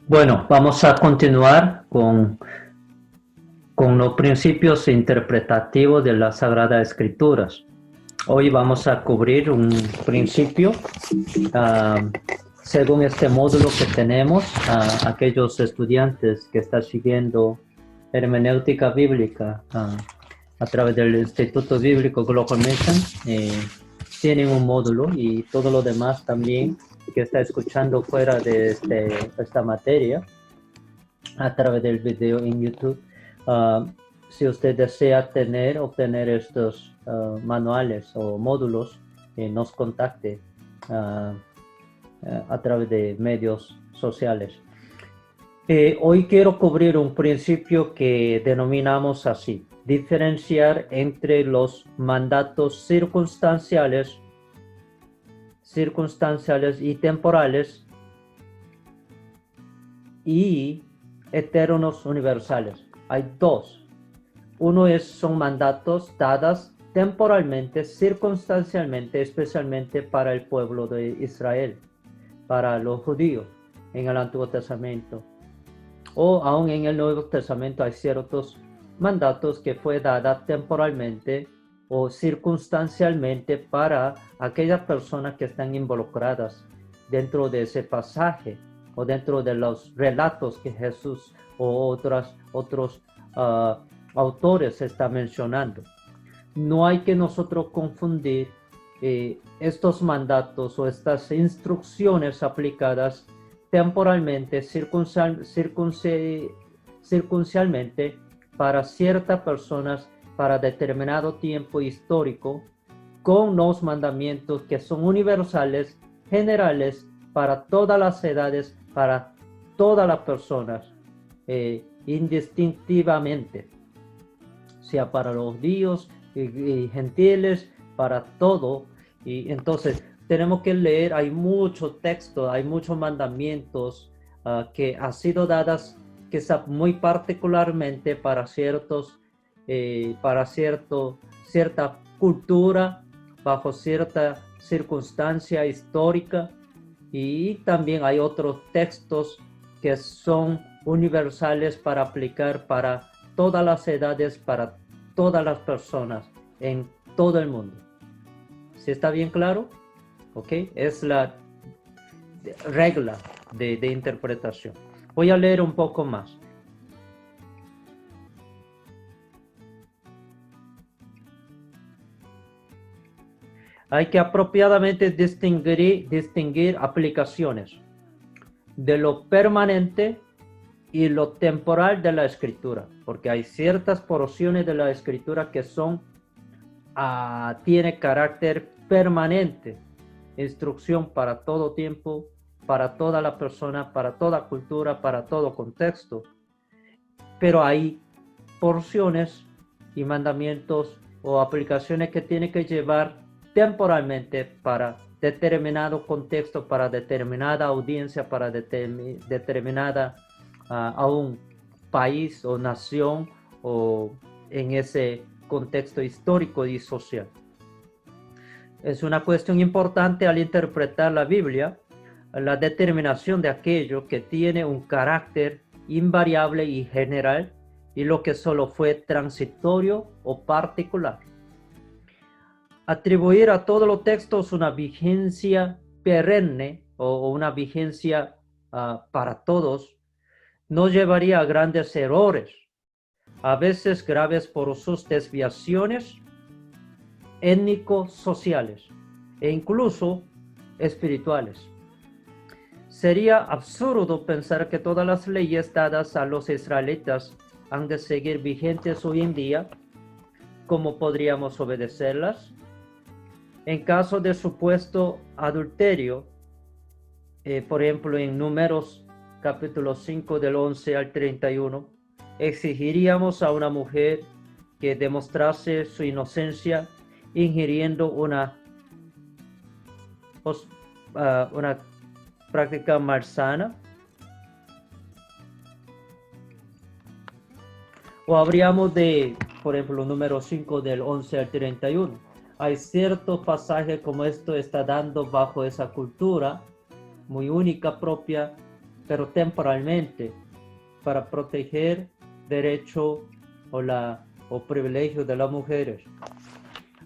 Bueno, vamos a continuar con los principios interpretativos de las Sagradas Escrituras. Hoy vamos a cubrir un principio según este módulo que tenemos. Aquellos estudiantes que están siguiendo hermenéutica bíblica a través del Instituto Bíblico Global Mission tienen un módulo, y todo lo demás también que está escuchando fuera de esta materia a través del video en YouTube. Si usted desea obtener estos manuales o módulos, nos contacte a través de medios sociales. Hoy quiero cubrir un principio que denominamos así: diferenciar entre los mandatos circunstanciales y temporales y eternos universales. Hay dos. Uno son mandatos dados temporalmente, circunstancialmente, especialmente para el pueblo de Israel, para los judíos en el Antiguo Testamento. O aún en el Nuevo Testamento hay ciertos mandatos que fue dada temporalmente o circunstancialmente para aquellas personas que están involucradas dentro de ese pasaje o dentro de los relatos que Jesús o otros autores están mencionando. No hay que nosotros confundir estos mandatos o estas instrucciones aplicadas temporalmente, circunstancialmente para ciertas personas, para determinado tiempo histórico, con los mandamientos que son universales, generales, para todas las edades, para todas las personas, indistintivamente, sea para los judíos y gentiles, para todo. Y entonces tenemos que leer, hay mucho texto, hay muchos mandamientos que han sido dadas, que son muy particularmente para cierta cultura, bajo cierta circunstancia histórica. Y también hay otros textos que son universales para aplicar para todas las edades, para todas las personas en todo el mundo. ¿Sí está bien claro? ¿Ok? Es la regla de interpretación. Voy a leer un poco más. Hay que apropiadamente distinguir aplicaciones de lo permanente y lo temporal de la escritura, porque hay ciertas porciones de la escritura que tiene carácter permanente, instrucción para todo tiempo, para toda la persona, para toda cultura, para todo contexto. Pero hay porciones y mandamientos o aplicaciones que tiene que llevar temporalmente para determinado contexto, para determinada audiencia, para determinada a un país o nación o en ese contexto histórico y social. Es una cuestión importante al interpretar la Biblia, la determinación de aquello que tiene un carácter invariable y general y lo que solo fue transitorio o particular. Atribuir a todos los textos una vigencia perenne o una vigencia para todos nos llevaría a grandes errores, a veces graves por sus desviaciones étnico-sociales e incluso espirituales. Sería absurdo pensar que todas las leyes dadas a los israelitas han de seguir vigentes hoy en día. ¿Cómo podríamos obedecerlas? En caso de supuesto adulterio, por ejemplo en Números capítulo 5 del 11 al 31, exigiríamos a una mujer que demostrase su inocencia ingiriendo una práctica malsana, o habríamos de, por ejemplo, número 5 del 11 al 31. Hay ciertos pasajes como esto está dando bajo esa cultura muy única propia pero temporalmente, para proteger derecho o privilegio de las mujeres.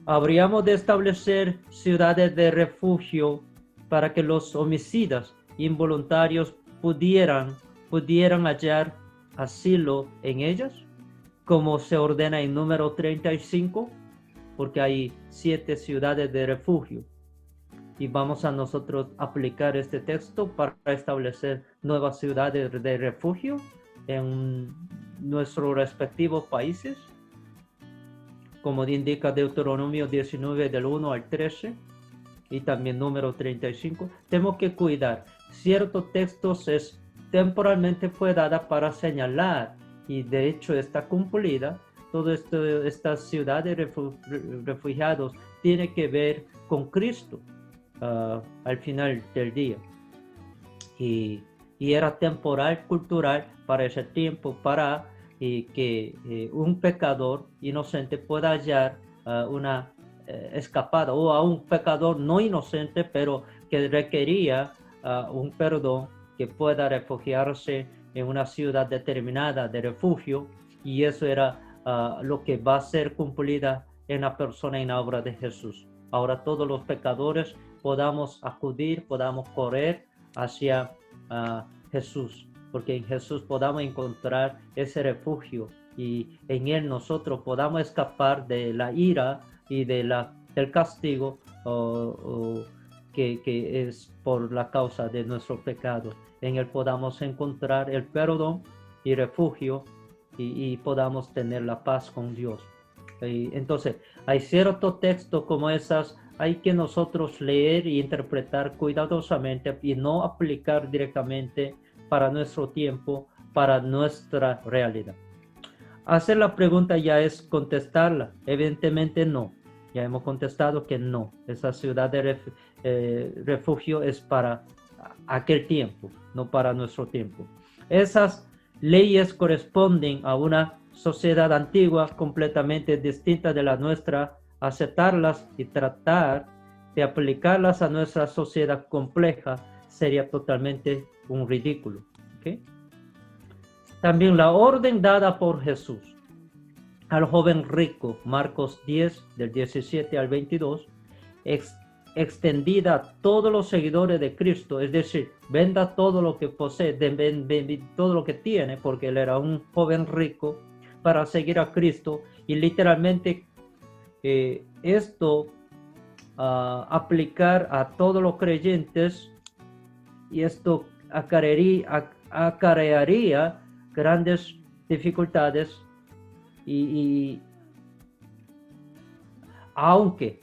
Habríamos de establecer ciudades de refugio para que los homicidas involuntarios pudieran hallar asilo en ellas, como se ordena en número 35, porque hay 7 ciudades de refugio. Y vamos a nosotros aplicar este texto para establecer nuevas ciudades de refugio en nuestros respectivos países, como indica Deuteronomio 19 del 1 al 13 y también número 35. Tenemos que cuidar. Ciertos textos temporalmente fue dada para señalar, y de hecho está cumplida. Todo esto, estas ciudades de refugiados tiene que ver con Cristo al final del día. Y era temporal, cultural para ese tiempo, para que un pecador inocente pueda hallar una escapada, o a un pecador no inocente, pero que requería un perdón, que pueda refugiarse en una ciudad determinada de refugio, y eso era lo que va a ser cumplida en la persona y en la obra de Jesús. Ahora todos los pecadores podamos acudir, podamos correr hacia Jesús, porque en Jesús podamos encontrar ese refugio, y en Él nosotros podamos escapar de la ira y del castigo que es por la causa de nuestro pecado. En Él podamos encontrar el perdón y refugio, y podamos tener la paz con Dios. Entonces, hay ciertos textos como esas, hay que nosotros leer y interpretar cuidadosamente y no aplicar directamente para nuestro tiempo, para nuestra realidad. Hacer la pregunta ya es contestarla. Evidentemente no. Ya hemos contestado que no. Esa ciudad de refugio es para aquel tiempo, no para nuestro tiempo. Esas leyes corresponden a una sociedad antigua completamente distinta de la nuestra. Aceptarlas y tratar de aplicarlas a nuestra sociedad compleja sería totalmente un ridículo. ¿Okay? También la orden dada por Jesús al joven rico, Marcos 10, del 17 al 22, extendida a todos los seguidores de Cristo, es decir, venda todo lo que posee, todo lo que tiene, porque él era un joven rico, para seguir a Cristo, y literalmente esto aplicar a todos los creyentes, y esto acarrearía grandes dificultades, y aunque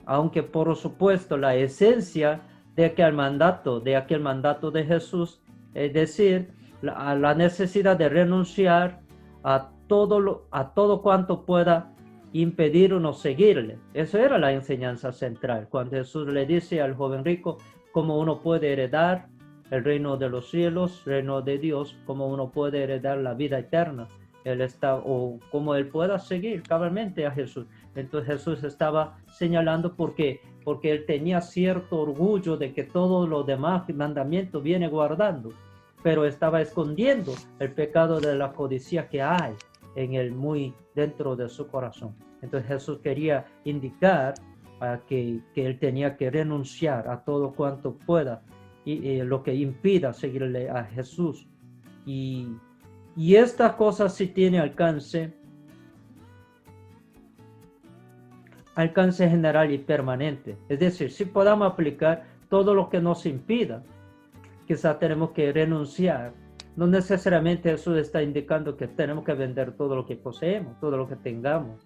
por supuesto la esencia de aquel mandato de Jesús, es decir, la necesidad de renunciar a todo cuanto pueda impedirnos seguirle. Eso era la enseñanza central. Cuando Jesús le dice al joven rico cómo uno puede heredar el reino de los cielos, el reino de Dios, cómo uno puede heredar la vida eterna, o cómo él pueda seguir cabalmente a Jesús. Entonces Jesús estaba señalando porque él tenía cierto orgullo de que todos los demás mandamientos viene guardando, pero estaba escondiendo el pecado de la codicia que hay en él muy dentro de su corazón. Entonces Jesús quería indicar que él tenía que renunciar a todo cuanto pueda, y lo que impida seguirle a Jesús. Y esta cosa sí tiene alcance general y permanente. Es decir, si podamos aplicar todo lo que nos impida, quizás tenemos que renunciar. No necesariamente Jesús está indicando que tenemos que vender todo lo que poseemos, todo lo que tengamos,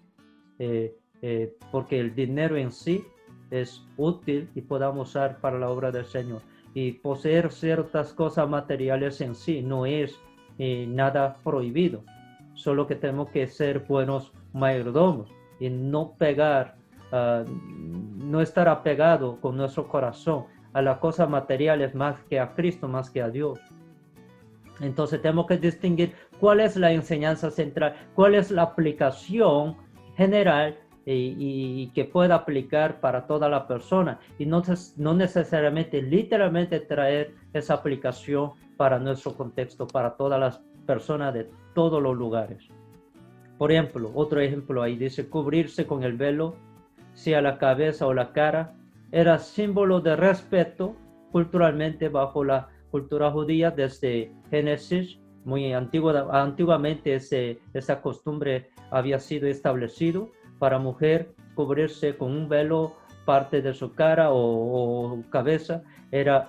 porque el dinero en sí es útil y podamos usar para la obra del Señor. Y poseer ciertas cosas materiales en sí no es nada prohibido, solo que tenemos que ser buenos mayordomos y no estar apegado con nuestro corazón a las cosas materiales más que a Cristo, más que a Dios. Entonces tenemos que distinguir cuál es la enseñanza central, cuál es la aplicación general y que pueda aplicar para toda la persona y no necesariamente literalmente traer esa aplicación para nuestro contexto, para todas las personas de todos los lugares. Por ejemplo, otro ejemplo ahí dice cubrirse con el velo, sea la cabeza o la cara, era símbolo de respeto culturalmente bajo la cultura judía desde Génesis. Muy antiguamente esa costumbre había sido establecido para mujer cubrirse con un velo parte de su cara o cabeza. Era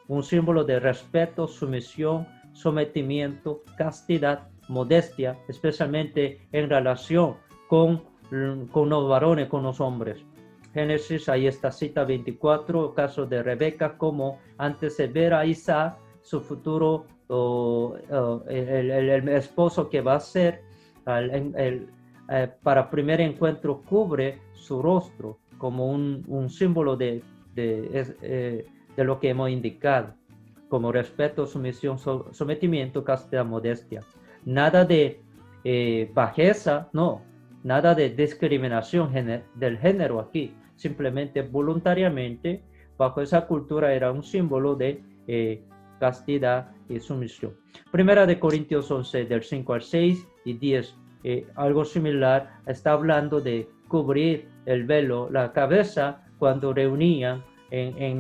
un símbolo de respeto, sumisión, sometimiento, castidad, modestia, especialmente en relación con los varones, con los hombres. Génesis, ahí está cita 24, caso de Rebeca, como antes de ver a Isaac, su futuro, el esposo que va a ser, para primer encuentro cubre su rostro como un símbolo de lo que hemos indicado, como respeto, sumisión, sometimiento, castidad, modestia. Nada de bajeza, no, nada de discriminación del género aquí, simplemente voluntariamente, bajo esa cultura era un símbolo de castidad y sumisión. Primera de Corintios 11, del 5 al 6 y 10, algo similar, está hablando de cubrir el velo, la cabeza, cuando reunían en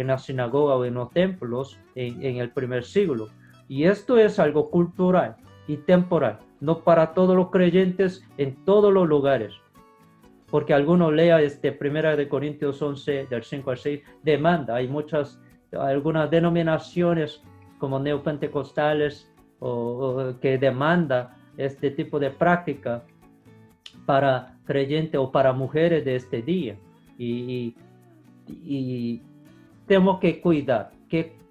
la sinagoga o en los templos en el primer siglo. Y esto es algo cultural y temporal, no para todos los creyentes en todos los lugares. Porque algunos lea Primera de Corintios 11, del 5 al 6, demanda. Hay algunas denominaciones como neopentecostales que demanda este tipo de práctica para creyentes o para mujeres de este día. Y tenemos que cuidar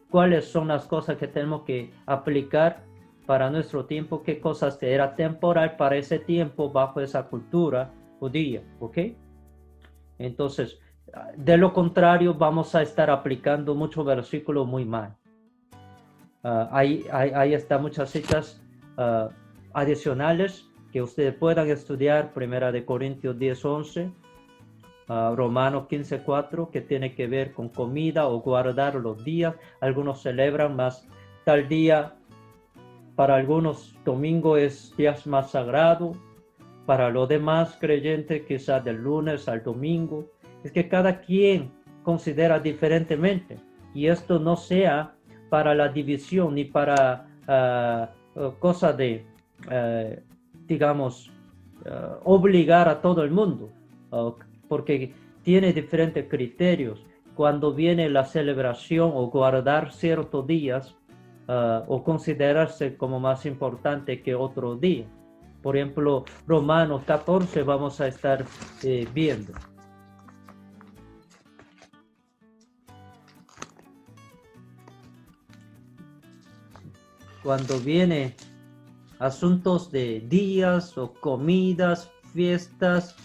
cuáles son las cosas que tenemos que aplicar para nuestro tiempo, qué cosas era temporal para ese tiempo bajo esa cultura judía, ¿ok? Entonces, de lo contrario, vamos a estar aplicando muchos versículos muy mal. Ahí están muchas citas adicionales que ustedes puedan estudiar, Primera de Corintios 10, 11, Romanos 15, 4, que tiene que ver con comida o guardar los días. Algunos celebran más tal día, para algunos domingo es día más sagrado, para los demás creyentes quizás del lunes al domingo. Es que cada quien considera diferentemente y esto no sea para la división ni para cosa de, digamos, obligar a todo el mundo, porque tiene diferentes criterios. Cuando viene la celebración o guardar ciertos días o considerarse como más importante que otro día. Por ejemplo, Romanos 14 vamos a estar viendo. Cuando viene asuntos de días o comidas, fiestas,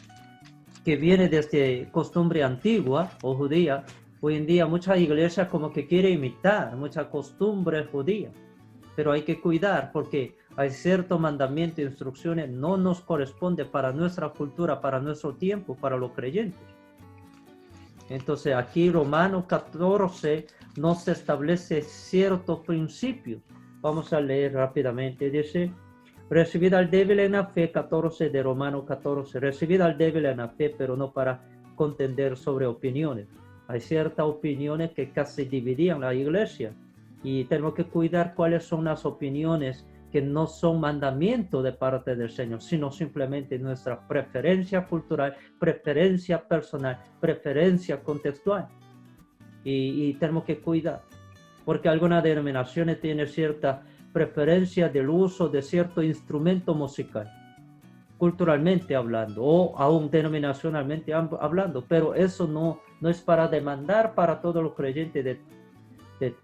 que viene desde costumbre antigua o judía, hoy en día muchas iglesias como que quieren imitar muchas costumbres judías, pero hay que cuidar porque hay ciertos mandamientos e instrucciones no nos corresponde para nuestra cultura, para nuestro tiempo, para los creyentes. Entonces aquí Romanos 14 nos establece ciertos principios. Vamos a leer rápidamente. Dice, recibid al débil en la fe, 14 de Romanos 14. Recibid al débil en la fe, pero no para contender sobre opiniones. Hay ciertas opiniones que casi dividían la iglesia y tenemos que cuidar cuáles son las opiniones que no son mandamientos de parte del Señor, sino simplemente nuestra preferencia cultural, preferencia personal, preferencia contextual. Y tenemos que cuidar, porque algunas denominaciones tienen cierta preferencia del uso de cierto instrumento musical, culturalmente hablando, o aún denominacionalmente hablando, pero eso no es para demandar para todos los creyentes de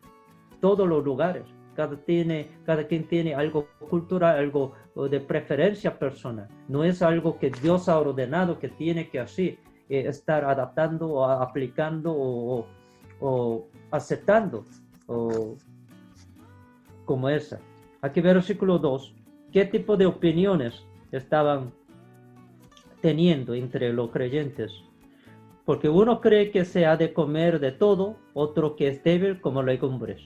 todos los lugares. Cada quien tiene algo cultural, algo de preferencia personal. No es algo que Dios ha ordenado que tiene que así estar adaptando o aplicando o aceptando como esa. Aquí versículo 2. ¿Qué tipo de opiniones estaban teniendo entre los creyentes. Porque uno cree que se ha de comer de todo, otro que es débil como legumbres.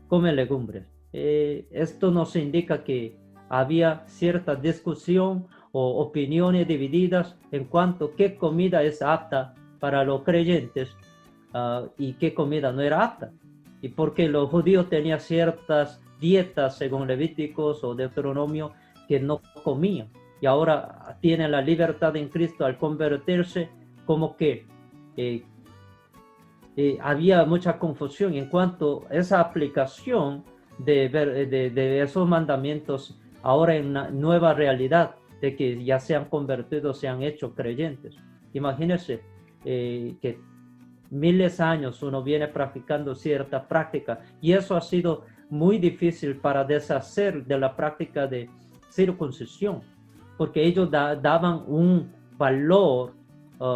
Come legumbres. Esto nos indica que había cierta discusión o opiniones divididas en cuanto a qué comida es apta para los creyentes y qué comida no era apta. Y porque los judíos tenían ciertas dietas según Levíticos o Deuteronomio que no comían. Y ahora tienen la libertad en Cristo al convertirse, como que había mucha confusión en cuanto a esa aplicación de esos mandamientos ahora en una nueva realidad de que ya se han convertido, se han hecho creyentes. Imagínense que miles de años uno viene practicando cierta práctica y eso ha sido muy difícil para deshacer de la práctica de circuncisión, porque ellos daban un valor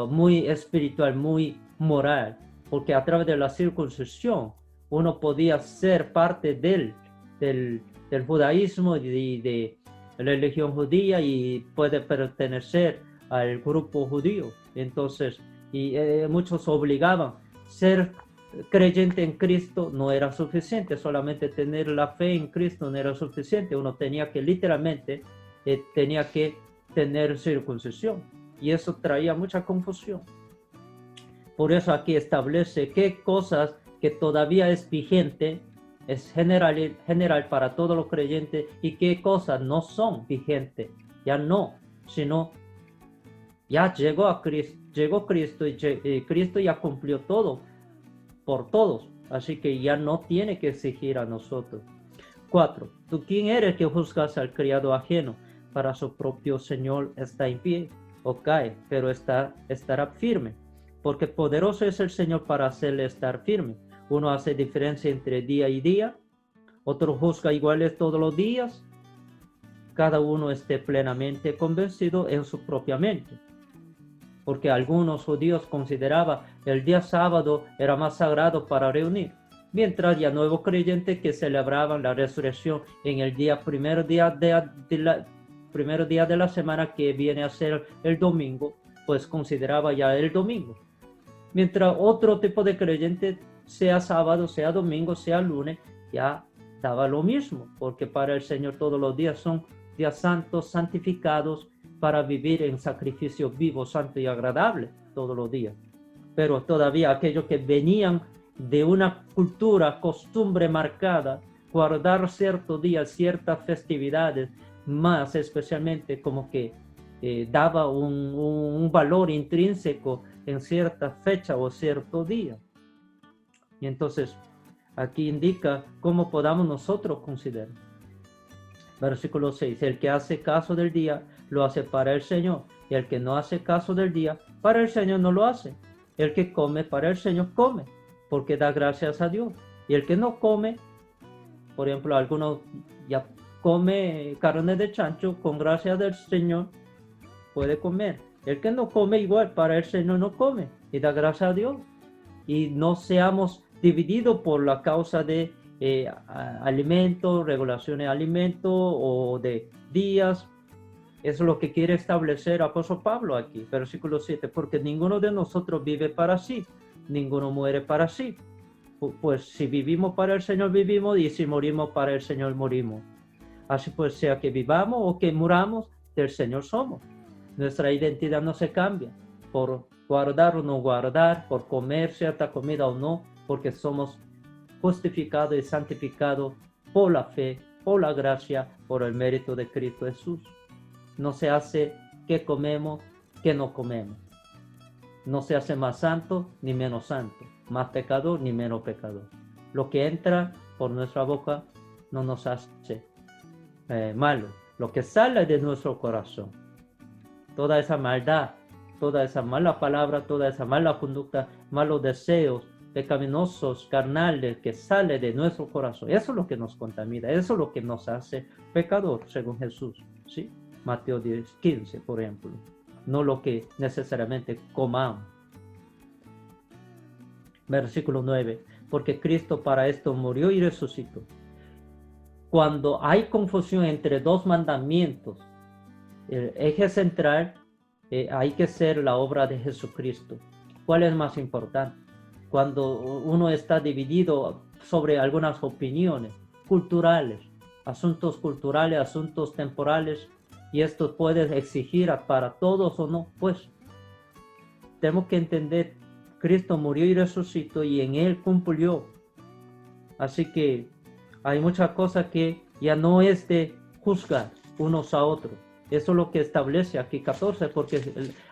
muy espiritual, muy moral, porque a través de la circuncisión uno podía ser parte del judaísmo y de la religión judía y puede pertenecer al grupo judío. Entonces, muchos obligaban. Ser creyente en Cristo no era suficiente, solamente tener la fe en Cristo no era suficiente. Uno tenía que literalmente tenía que tener circuncisión y eso traía mucha confusión. Por eso aquí establece qué cosas que todavía es vigente, es general para todos los creyentes y qué cosas no son vigentes, ya no, sino ya llegó Cristo y Cristo ya cumplió todo por todos, así que ya no tiene que exigir a nosotros. 4. ¿Tú quién eres que juzgas al criado ajeno? Para su propio Señor está en pie o cae, pero estará firme, porque poderoso es el Señor para hacerle estar firme. Uno hace diferencia entre día y día, otro juzga iguales todos los días. Cada uno esté plenamente convencido en su propia mente. Porque algunos judíos consideraban el día sábado era más sagrado para reunir, mientras ya nuevos creyentes que celebraban la resurrección en el primer día de la semana, que viene a ser el domingo, pues consideraba ya el domingo. Mientras otro tipo de creyente, sea sábado, sea domingo, sea lunes, ya daba lo mismo, porque para el Señor todos los días son días santos, santificados, para vivir en sacrificio vivo, santo y agradable todos los días. Pero todavía aquellos que venían de una cultura, costumbre marcada, guardar ciertos días, ciertas festividades, más especialmente como que daba un valor intrínseco en cierta fecha o cierto día. Y entonces aquí indica cómo podamos nosotros considerar. Versículo 6, el que hace caso del día, lo hace para el Señor, y el que no hace caso del día, para el Señor no lo hace. El que come, para el Señor come, porque da gracias a Dios. Y el que no come, por ejemplo, algunos ya come carne de chancho, con gracia del Señor puede comer. El que no come igual, para el Señor no come, y da gracias a Dios. Y no seamos divididos por la causa de alimentos, regulaciones de alimentos o de días. Eso es lo que quiere establecer el apóstol Pablo aquí, versículo 7, porque ninguno de nosotros vive para sí, ninguno muere para sí. Pues si vivimos para el Señor vivimos, y si morimos para el Señor morimos. Así pues, sea que vivamos o que muramos, del Señor somos. Nuestra identidad no se cambia por guardar o no guardar, por comer cierta comida o no, porque somos justificados y santificados por la fe, por la gracia, por el mérito de Cristo Jesús. No se hace que comemos, que no comemos. No se hace más santo ni menos santo, más pecador ni menos pecador. Lo que entra por nuestra boca no nos hace malo. Lo que sale de nuestro corazón, toda esa maldad, toda esa mala palabra, toda esa mala conducta, malos deseos, pecaminosos, carnales, que sale de nuestro corazón. Eso es lo que nos contamina, eso es lo que nos hace pecador, según Jesús, ¿sí? Mateo 10:15, por ejemplo. No lo que necesariamente comamos. Versículo 9. Porque Cristo para esto murió y resucitó. Cuando hay confusión entre dos mandamientos, el eje central hay que ser la obra de Jesucristo. ¿Cuál es más importante? Cuando uno está dividido sobre algunas opiniones culturales, asuntos temporales, y esto puede exigir para todos o no, pues tenemos que entender, Cristo murió y resucitó y en Él cumplió. Así que hay muchas cosas que ya no es de juzgar unos a otros. Eso es lo que establece aquí 14, porque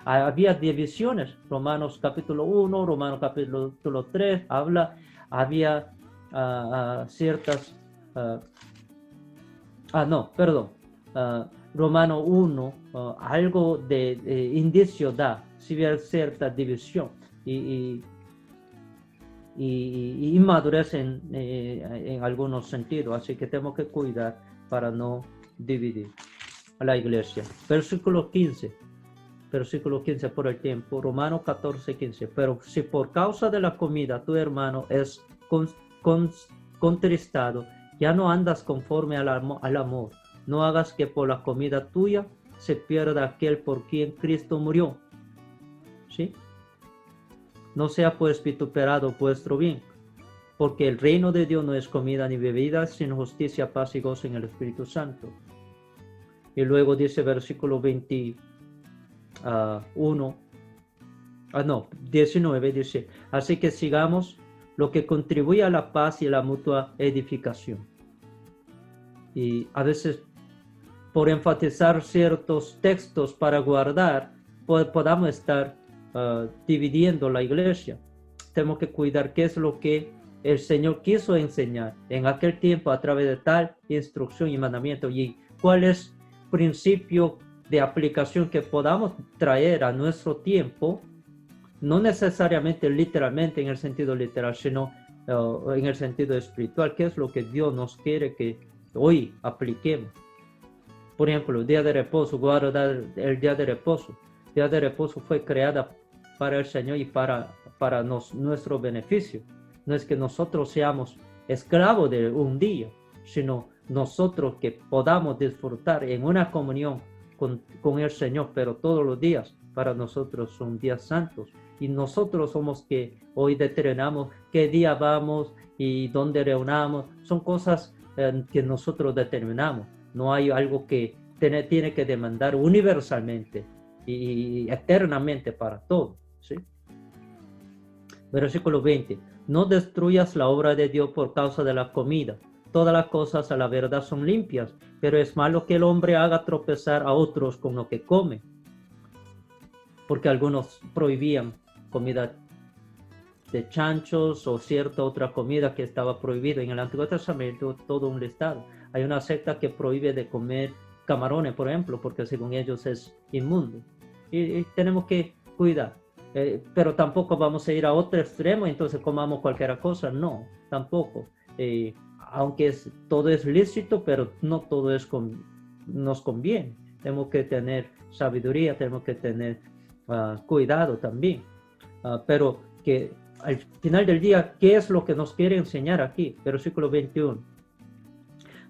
había divisiones. Romanos capítulo 1, Romanos capítulo 3, había ciertas... Romano 1, algo de indicio da, si bien cierta división y inmadurez en algunos sentidos, así que tenemos que cuidar para no dividir a la iglesia. Versículo 15 por el tiempo, Romanos 14, 15. Pero si por causa de la comida tu hermano es contristado, ya no andas conforme al amor. No hagas que por la comida tuya se pierda aquel por quien Cristo murió. ¿Sí? No sea pues vituperado vuestro bien, porque el reino de Dios no es comida ni bebida, sino justicia, paz y gozo en el Espíritu Santo. Y luego dice versículo 19, dice, así que sigamos lo que contribuye a la paz y a la mutua edificación. Y a veces, por enfatizar ciertos textos para guardar, podamos estar dividiendo la iglesia. Tenemos que cuidar qué es lo que el Señor quiso enseñar en aquel tiempo a través de tal instrucción y mandamiento, y cuál es el principio de aplicación que podamos traer a nuestro tiempo, no necesariamente literalmente en el sentido literal, sino en el sentido espiritual, qué es lo que Dios nos quiere que hoy apliquemos. Por ejemplo, el día de reposo, guardar el día de reposo. El día de reposo fue creada para el Señor y para nuestro beneficio. No es que nosotros seamos esclavos de un día, sino nosotros que podamos disfrutar en una comunión con el Señor, pero todos los días para nosotros son días santos. Y nosotros somos que hoy determinamos qué día vamos y dónde reunamos. Son cosas que nosotros determinamos. No hay algo que tiene que demandar universalmente y eternamente para todos, ¿sí? Versículo 20. No destruyas la obra de Dios por causa de la comida. Todas las cosas a la verdad son limpias, pero es malo que el hombre haga tropezar a otros con lo que come. Porque algunos prohibían comida de chanchos o cierta otra comida que estaba prohibida. En el Antiguo Testamento todo un listado. Hay una secta que prohíbe de comer camarones, por ejemplo, porque según ellos es inmundo. Y tenemos que cuidar. Pero tampoco vamos a ir a otro extremo, entonces comamos cualquier cosa. No, tampoco. Aunque todo es lícito, pero no todo nos conviene. Tenemos que tener sabiduría, tenemos que tener cuidado también. Pero que al final del día, ¿qué es lo que nos quiere enseñar aquí? Versículo 21.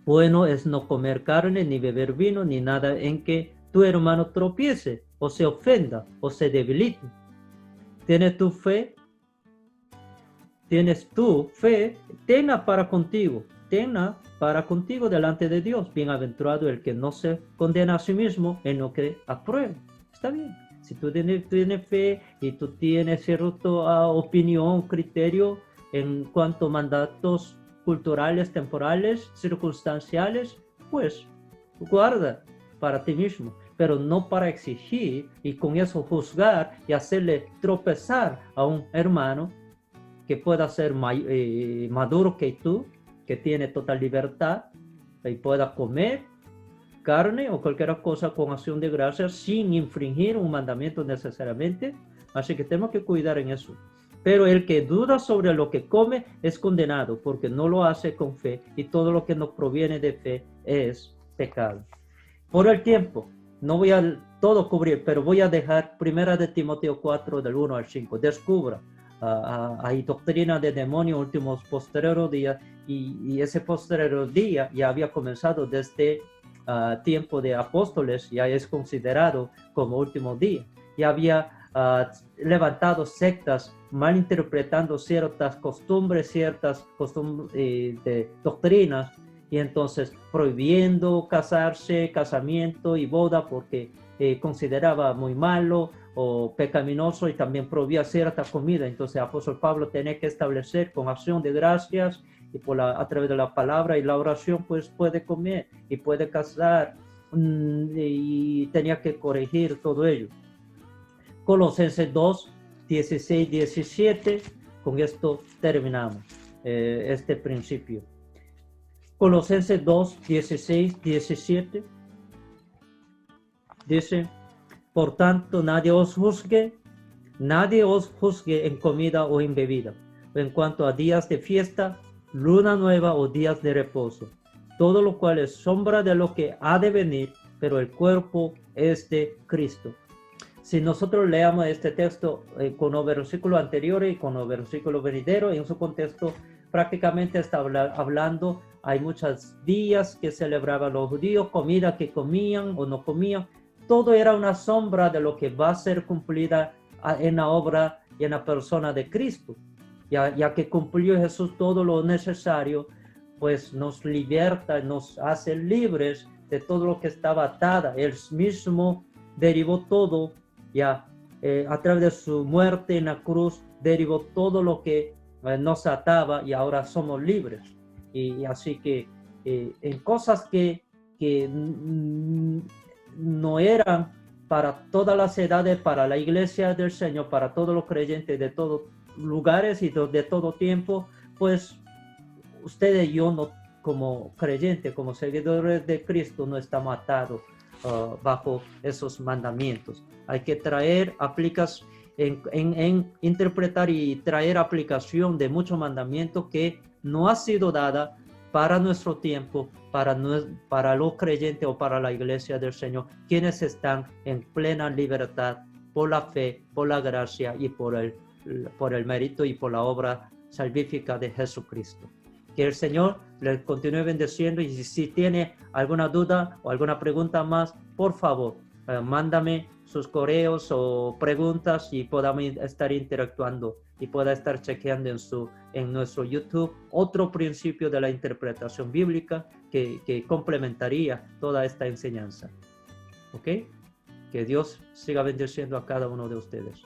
Bueno es no comer carne, ni beber vino, ni nada en que tu hermano tropiece, o se ofenda, o se debilite. ¿Tienes tu fe? Tenla para contigo delante de Dios. Bienaventurado el que no se condena a sí mismo en lo que aprueba. Está bien. Si tú tienes fe y tú tienes cierta opinión, criterio en cuanto a mandatos culturales, temporales, circunstanciales, pues guarda para ti mismo, pero no para exigir y con eso juzgar y hacerle tropezar a un hermano que pueda ser maduro que tú, que tiene total libertad y pueda comer carne o cualquier cosa con acción de gracias sin infringir un mandamiento necesariamente. Así que tenemos que cuidar en eso. Pero el que duda sobre lo que come es condenado porque no lo hace con fe, y todo lo que no proviene de fe es pecado. Por el tiempo, no voy a todo cubrir, pero voy a dejar 1 de Timoteo 4 del 1 al 5. Descubra. Hay doctrina de demonio últimos posteriores días, y ese posterior día ya había comenzado desde tiempo de apóstoles, ya es considerado como último día. Ya había levantado sectas malinterpretando ciertas costumbres, de doctrinas, y entonces prohibiendo casarse, casamiento y boda porque consideraba muy malo o pecaminoso, y también prohibía cierta comida. Entonces el apóstol Pablo tenía que establecer con acción de gracias y a través de la palabra y la oración, pues puede comer y puede casar, y tenía que corregir todo ello. Colosenses 2, 16, 17, con esto terminamos este principio. Colosenses 2, 16, 17, dice: por tanto, nadie os juzgue en comida o en bebida, o en cuanto a días de fiesta, luna nueva o días de reposo, todo lo cual es sombra de lo que ha de venir, pero el cuerpo es de Cristo. Si nosotros leamos este texto con los versículos anteriores y con los versículos venideros, en su contexto prácticamente está hablando, hay muchos días que celebraban los judíos, comida que comían o no comían, todo era una sombra de lo que va a ser cumplida en la obra y en la persona de Cristo. Ya que cumplió Jesús todo lo necesario, pues nos liberta, nos hace libres de todo lo que estaba atada. Él mismo derivó todo, a través de su muerte en la cruz, derivó todo lo que nos ataba, y ahora somos libres. Y así que en cosas que no eran para todas las edades, para la iglesia del Señor, para todos los creyentes de todos lugares y de todo tiempo, pues ustedes y yo, no, como creyentes, como seguidores de Cristo, no estamos atados bajo esos mandamientos. Hay que traer interpretar y traer aplicación de muchos mandamientos que no ha sido dada para nuestro tiempo, para los creyentes o para la iglesia del Señor, quienes están en plena libertad por la fe, por la gracia y por el mérito y por la obra salvífica de Jesucristo. Que el Señor les continúe bendeciendo, y si tiene alguna duda o alguna pregunta más, por favor, mándame sus correos o preguntas y podamos estar interactuando y pueda estar chequeando en nuestro YouTube otro principio de la interpretación bíblica que complementaría toda esta enseñanza. ¿Ok? Que Dios siga bendiciendo a cada uno de ustedes.